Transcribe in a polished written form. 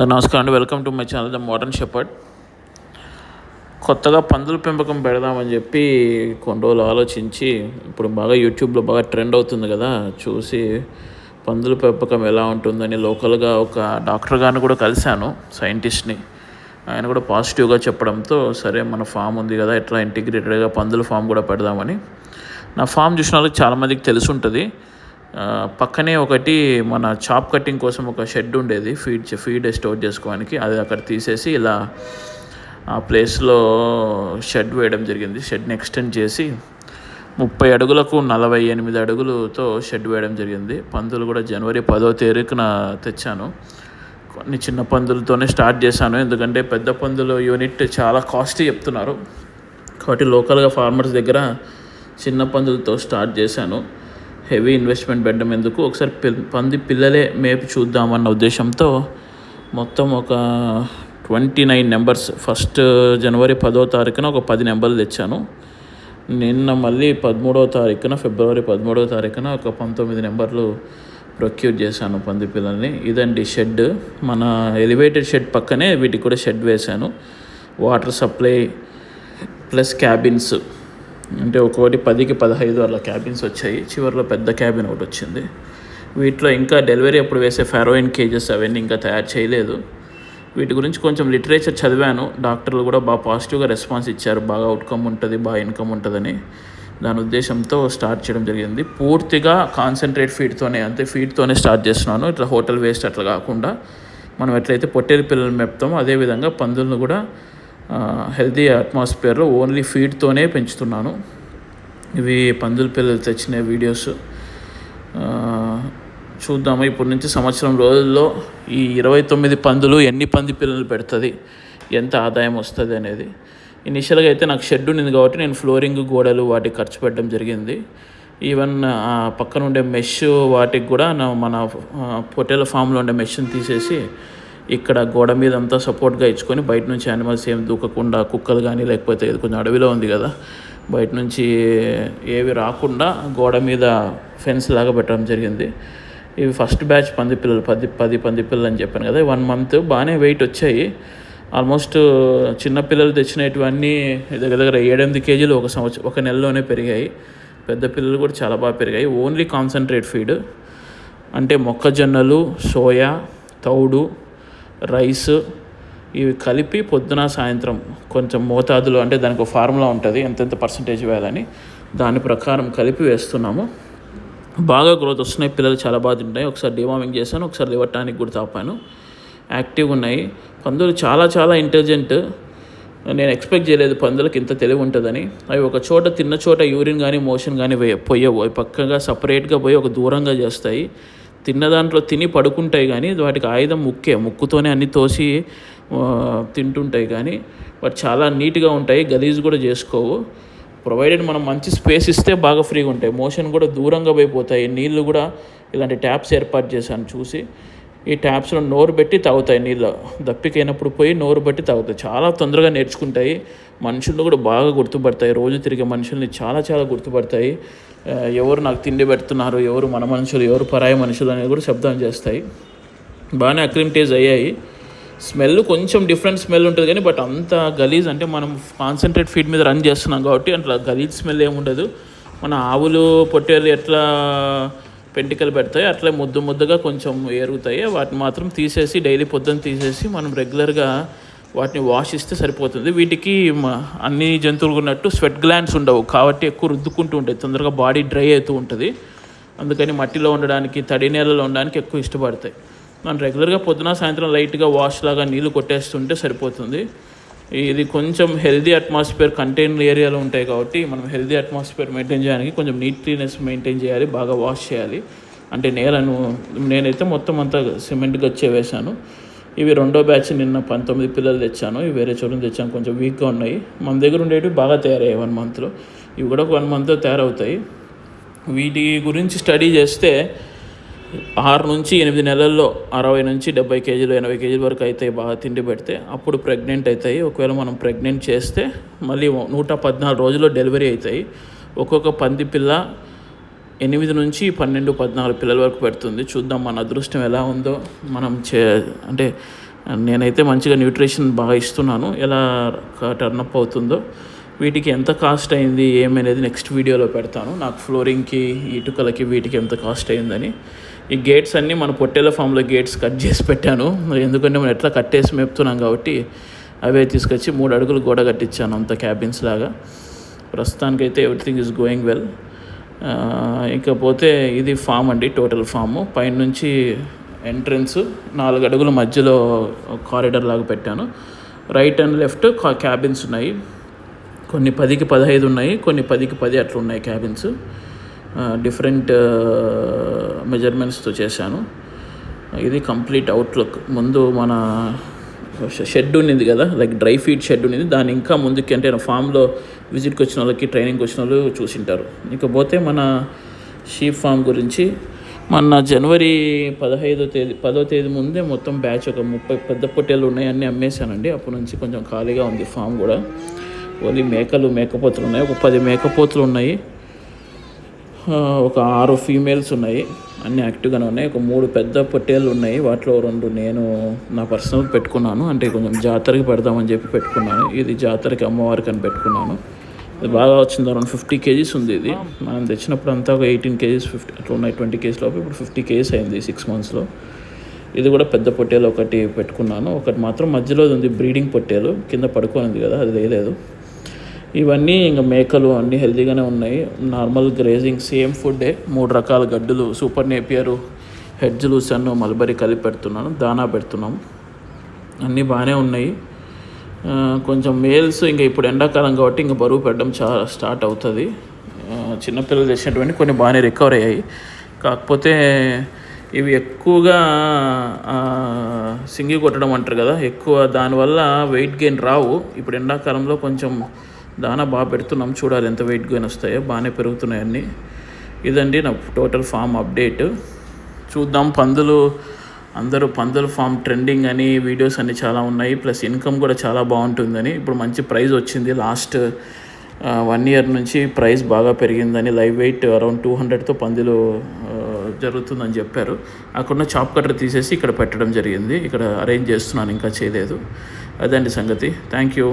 నమస్కారం అండి. Welcome to my channel the modern shepherd. కొత్తగా పందుల పెంపకం పెడదామని చెప్పి కొన్ని రోజులు ఆలోచించి, ఇప్పుడు బాగా యూట్యూబ్లో బాగా ట్రెండ్ అవుతుంది కదా, చూసి పందుల పెంపకం ఎలా ఉంటుందని లోకల్గా ఒక డాక్టర్ గారిని కూడా కలిశాను, సైంటిస్ట్ని. ఆయన కూడా పాజిటివ్గా చెప్పడంతో సరే మన ఫామ్ ఉంది కదా, ఎట్లా ఇంటిగ్రేటెడ్గా పందుల ఫామ్ కూడా పెడదామని. నా ఫామ్ చూసిన వాళ్ళకి చాలామందికి తెలిసి ఉంటుంది. పక్కనే ఒకటి మన చాప్ కటింగ్ కోసం ఒక షెడ్ ఉండేది, ఫీడ్ స్టోర్ చేసుకోవడానికి. అది అక్కడ తీసేసి ఇలా ఆ ప్లేస్లో షెడ్ వేయడం జరిగింది. షెడ్ని ఎక్స్టెండ్ చేసి 30 అడుగులకు 48 అడుగులతో షెడ్ వేయడం జరిగింది. పందులు కూడా జనవరి 10వ తారీఖున తెచ్చాను. కొన్ని చిన్న పందులతోనే స్టార్ట్ చేశాను, ఎందుకంటే పెద్ద పందులు యూనిట్ చాలా కాస్ట్లీ చెప్తున్నారు కాబట్టి లోకల్గా ఫార్మర్స్ దగ్గర చిన్న పందులతో స్టార్ట్ చేశాను. హెవీ ఇన్వెస్ట్మెంట్ పెట్టడం ఎందుకు, ఒకసారి పంది పిల్లలే మేపి చూద్దామన్న ఉద్దేశంతో మొత్తం ఒక 29 నెంబర్స్ ఫస్ట్ జనవరి 10వ తారీఖున ఒక 10 నెంబర్లు తెచ్చాను. నిన్న మళ్ళీ 13వ తారీఖున ఫిబ్రవరి 13వ తారీఖున ఒక 19 నెంబర్లు ప్రొక్యూర్ చేశాను పంది పిల్లల్ని. ఇదండి షెడ్. మన ఎలివేటెడ్ షెడ్ పక్కనే వీటికి కూడా షెడ్ వేశాను. వాటర్ సప్లై ప్లస్ క్యాబిన్స్, అంటే ఒక్కొక్కటి 10కి 15 అలా క్యాబిన్స్ వచ్చాయి. చివరిలో పెద్ద క్యాబిన్ ఒకటి వచ్చింది. వీటిలో ఇంకా డెలివరీ అప్పుడు వేసే ఫెరోయిన్ కేజెస్ అవన్నీ ఇంకా తయారు చేయలేదు. వీటి గురించి కొంచెం లిటరేచర్ చదివాను. డాక్టర్లు కూడా బాగా పాజిటివ్గా రెస్పాన్స్ ఇచ్చారు, బాగా అవుట్కమ్ ఉంటుంది, బాగా ఇన్కమ్ ఉంటుందని. దాని ఉద్దేశంతో స్టార్ట్ చేయడం జరిగింది. పూర్తిగా కాన్సన్ట్రేట్ ఫీడ్తోనే స్టార్ట్ చేస్తున్నాను. ఇట్లా హోటల్ వేస్ట్ అట్లా కాకుండా మనం ఎట్లయితే పొట్టేలు పిల్లలు మేపుతామో అదేవిధంగా పందులను కూడా హెల్తీ అట్మాస్ఫియర్లో ఓన్లీ ఫీడ్తోనే పెంచుతున్నాను. ఇవి పందుల పిల్లలు తెచ్చిన వీడియోస్. చూద్దాము ఇప్పటి నుంచి సంవత్సరం రోజుల్లో ఈ 29 పందులు ఎన్ని పంది పిల్లలు పెడుతుంది, ఎంత ఆదాయం వస్తుంది అనేది. ఇనిషియల్గా అయితే నాకు షెడ్ ఉండింది కాబట్టి నేను ఫ్లోరింగ్, గోడలు వాటికి ఖర్చు పెట్టడం జరిగింది. ఈవెన్ పక్కన ఉండే మెష్ వాటికి కూడా మన పొట్టేల ఫామ్లో ఉండే మెష్ని తీసేసి ఇక్కడ గోడ మీద అంతా సపోర్ట్గా ఇచ్చుకొని బయట నుంచి యానిమల్స్ ఏం దూకకుండా, కుక్కలు కానీ లేకపోతే ఇది కొంచెం అడవిలో ఉంది కదా, బయట నుంచి ఏవి రాకుండా గోడ మీద ఫెన్స్ లాగా పెట్టడం జరిగింది. ఇవి ఫస్ట్ బ్యాచ్ పంది పిల్లలు, 10 పంది పిల్లలు అని చెప్పాను కదా. 1 మంత్ బాగానే వెయిట్ వచ్చాయి. ఆల్మోస్ట్ చిన్న పిల్లలు తెచ్చినటువన్నీ దగ్గర 7-8 కేజీలు ఒక నెలలోనే పెరిగాయి. పెద్ద పిల్లలు కూడా చాలా బాగా పెరిగాయి. ఓన్లీ కాన్సన్ట్రేట్ ఫీడ్, అంటే మొక్కజొన్నలు, సోయా, తౌడు, రైస్ ఇవి కలిపి పొద్దున సాయంత్రం కొంచెం మోతాదులో, అంటే దానికి ఒక ఫార్ములా ఉంటుంది ఎంతెంత పర్సంటేజ్ వేయాలని, దాని ప్రకారం కలిపి వేస్తున్నాము. బాగా గ్రోత్ వస్తున్నాయి. పిల్లలు చాలా బాగా తింటాయి. ఒకసారి డివార్మింగ్ చేశాను, ఒకసారి లివర్ టానిక్ కూడా తాపాను. యాక్టివ్గా ఉన్నాయి. పందులు చాలా చాలా ఇంటెలిజెంట్. నేను ఎక్స్పెక్ట్ చేయలేదు పందులకు ఇంత తెలివి ఉంటుందని. అవి ఒక చోట తిన్న చోట యూరిన్ కానీ మోషన్ కానీ పోయవు. అవి పక్కగా సపరేట్గా పోయి ఒక దూరంగా చేస్తాయి. తిన్న దాంట్లో తిని పడుకుంటాయి, కానీ వాటికి ఆయుధం ముక్కుతోనే అన్ని తోసి తింటుంటాయి. కానీ వాటి చాలా నీట్గా ఉంటాయి, గలీజ్ కూడా చేసుకోవు. ప్రొవైడెడ్ మనం మంచి స్పేస్ ఇస్తే బాగా ఫ్రీగా ఉంటాయి. మోషన్ కూడా దూరంగా పోయిపోతాయి. నీళ్ళు కూడా ఇలాంటి ట్యాప్స్ ఏర్పాటు చేశాను చూసి. ఈ ట్యాప్స్లో నోరు పెట్టి తాగుతాయి నీళ్ళు. దప్పికైనప్పుడు పోయి నోరు పెట్టి తాగుతాయి. చాలా తొందరగా నేర్చుకుంటాయి. మనుషులను కూడా బాగా గుర్తుపడతాయి. రోజు తిరిగే మనుషుల్ని చాలా చాలా గుర్తుపడతాయి. ఎవరు నాకు తిండి పెడుతున్నారు, ఎవరు మన మనుషులు, ఎవరు పరాయి మనుషులు అనేది కూడా శబ్దం చేస్తాయి. బాగానే అక్లిమటైజ్ అయ్యాయి. స్మెల్ కొంచెం డిఫరెంట్ స్మెల్ ఉంటుంది, కానీ బట్ అంత గలీజ్, అంటే మనం కాన్సన్ట్రేట్ ఫీడ్ మీద రన్ చేస్తున్నాం కాబట్టి అట్లా గలీజ్ స్మెల్ ఏముండదు. మన ఆవులు, పొట్టేలు ఎట్లా పెంటికలు పెడతాయి అట్లా ముద్దగా కొంచెం ఏరుగుతాయి. వాటిని మాత్రం తీసేసి డైలీ పొద్దున్న తీసేసి మనం రెగ్యులర్గా వాటిని వాష్ ఇస్తే సరిపోతుంది. వీటికి అన్ని జంతువులు ఉన్నట్టు స్వెట్ గ్లాండ్స్ ఉండవు కాబట్టి ఎక్కువ రుద్దుకుంటూ ఉంటాయి, తొందరగా బాడీ డ్రై అవుతూ ఉంటుంది. అందుకని మట్టిలో ఉండడానికి, తడి నేలలో ఉండడానికి ఎక్కువ ఇష్టపడతాయి. మనం రెగ్యులర్గా పొద్దున సాయంత్రం లైట్గా వాష్ లాగా నీళ్ళు కొట్టేస్తుంటే సరిపోతుంది. ఇది కొంచెం హెల్దీ అట్మాస్ఫియర్ కంటైన్ ఏరియాలో ఉంటాయి కాబట్టి మనం హెల్దీ అట్మాస్ఫియర్ మెయింటైన్ చేయడానికి కొంచెం నీట్నెస్ మెయింటైన్ చేయాలి, బాగా వాష్ చేయాలి. అంటే నేనైతే మొత్తం అంతా సిమెంట్ గచ్చే వేశాను. ఇవి 2వ బ్యాచ్. నిన్న 19 పిల్లలు తెచ్చాను. ఇవి వేరే చోట తెచ్చాను, కొంచెం వీక్గా ఉన్నాయి. మన దగ్గర ఉండేవి బాగా తయారయ్యాయి 1 మంత్లో. ఇవి కూడా 1 మంత్లో తయారవుతాయి. వీటి గురించి స్టడీ చేస్తే 6 నుంచి 8 నెలల్లో 60 నుంచి 70 కేజీలు 80 కేజీల వరకు అవుతాయి బాగా తిండి పెడితే. అప్పుడు ప్రెగ్నెంట్ అవుతాయి. ఒకవేళ మనం ప్రెగ్నెంట్ చేస్తే మళ్ళీ 114 రోజుల్లో డెలివరీ అవుతాయి. ఒక్కొక్క పంది పిల్ల 8 నుంచి 12, 14 పిల్లల వరకు పెడుతుంది. చూద్దాం మన అదృష్టం ఎలా ఉందో. మనం అంటే నేనైతే మంచిగా న్యూట్రిషన్ బాగా ఇస్తున్నాను. ఎలా టర్నప్ అవుతుందో, వీటికి ఎంత కాస్ట్ అయింది ఏమనేది నెక్స్ట్ వీడియోలో పెడతాను. నాకు ఫ్లోరింగ్కి, ఇటుకలకి, వీటికి ఎంత కాస్ట్ అయిందని. ఈ గేట్స్ అన్నీ మన పొట్టేల ఫామ్లో గేట్స్ కట్ చేసి పెట్టాను. ఎందుకంటే మనం ఎట్లా కట్టేసి మేపుతున్నాం కాబట్టి అవే తీసుకొచ్చి 3 అడుగులు గోడ కట్టించాను, అంత క్యాబిన్స్ లాగా. ప్రస్తుతానికైతే ఎవ్రీథింగ్ ఈజ్ గోయింగ్ వెల్. ఇకపోతే ఇది ఫామ్ అండి, టోటల్ ఫాము. పైనుంచి ఎంట్రన్స్ 4 అడుగుల మధ్యలో కారిడార్ లాగా పెట్టాను. రైట్ అండ్ లెఫ్ట్ క్యాబిన్స్ ఉన్నాయి. కొన్ని 10కి 15 ఉన్నాయి, కొన్ని 10కి 10 అట్లా ఉన్నాయి క్యాబిన్స్. డిఫరెంట్ మెజర్మెంట్స్తో చేశాను. ఇది కంప్లీట్ అవుట్లుక్. ముందు మన షెడ్ ఉన్నింది కదా, లైక్ డ్రై ఫీడ్ షెడ్ ఉన్నింది, దాని ఇంకా ముందుకి అంటే ఫామ్లో విజిట్కి వచ్చిన వాళ్ళకి, ట్రైనింగ్కి వచ్చిన వాళ్ళు చూసింటారు. ఇకపోతే మన షీప్ ఫామ్ గురించి మొన్న జనవరి 10వ తేదీ ముందే మొత్తం బ్యాచ్ ఒక 30 పెద్ద పొట్టేలు ఉన్నాయి, అన్నీ అమ్మేశానండి. అప్పటి నుంచి కొంచెం ఖాళీగా ఉంది ఫామ్ కూడా. ఓన్లీ మేకపోతులు ఉన్నాయి. ఒక 10 మేకపోతులు ఉన్నాయి, ఒక 6 ఫీమేల్స్ ఉన్నాయి, అన్నీ యాక్టివ్గానే ఉన్నాయి. ఒక 3 పెద్ద పొట్టేళ్ళు ఉన్నాయి, వాటిలో 2 నేను నా పర్సనల్ పెట్టుకున్నాను, అంటే కొంచెం జాతరకి పెడదామని చెప్పి పెట్టుకున్నాను. ఇది జాతరకి అమ్మవారికి అని పెట్టుకున్నాను. ఇది బాగా వచ్చింది, అరౌండ్ 50 kgs ఉంది. ఇది మనం తెచ్చినప్పుడు అంతా ఒక 18 kgs 50 అట్లా ఉన్నాయి, 20 kgs లోపు. ఇప్పుడు 50 kgs అయింది 6 monthsలో. ఇది కూడా పెద్ద పొట్టేలు ఒకటి పెట్టుకున్నాను. ఒకటి మాత్రం మధ్యలో ఉంది బ్రీడింగ్ పొట్టేలు, కింద పడుకోనింది కదా, అది వేయలేదు. ఇవన్నీ ఇంకా మేకలు అన్నీ హెల్తీగానే ఉన్నాయి. నార్మల్ గ్రేజింగ్, సేమ్ ఫుడ్డే. 3 రకాల గడ్డులు, సూపర్ నేపియరు, హెడ్జ్లు, సన్ను, మల్బరీ కలిపి పెడుతున్నాను. దానా పెడుతున్నాం. అన్నీ బాగానే ఉన్నాయి. కొంచెం మేల్స్ ఇంకా ఇప్పుడు ఎండాకాలం కాబట్టి ఇంకా బరువు పెట్టడం చాలా స్టార్ట్ అవుతుంది. చిన్నపిల్లలు తెచ్చినటువంటి కొన్ని బాగానే రికవర్ అయ్యాయి. కాకపోతే ఇవి ఎక్కువగా సింగి కొట్టడం అంటారు కదా, ఎక్కువ దానివల్ల వెయిట్ గెయిన్ రావు. ఇప్పుడు ఎండాకాలంలో కొంచెం దానా బాగా పెడుతున్నాం, చూడాలి ఎంత వెయిట్ గెయిన్ వస్తాయో. బాగానే పెరుగుతున్నాయి అన్నీ. ఇదండి నా టోటల్ ఫామ్ అప్డేట్. చూద్దాం. అందరూ పందుల ఫామ్ ట్రెండింగ్ అని వీడియోస్ అన్నీ చాలా ఉన్నాయి, ప్లస్ ఇన్కమ్ కూడా చాలా బాగుంటుందని. ఇప్పుడు మంచి ప్రైస్ వచ్చింది. లాస్ట్ 1 year నుంచి ప్రైస్ బాగా పెరిగిందని. లైవ్ వెయిట్ అరౌండ్ 200తో పందులు జరుగుతుందని చెప్పారు. అక్కడున్న చాప్ కట్టర్ తీసేసి ఇక్కడ పెట్టడం జరిగింది. ఇక్కడ అరేంజ్ చేస్తున్నాను, ఇంకా చేయలేదు. అదండి సంగతి. Thank you.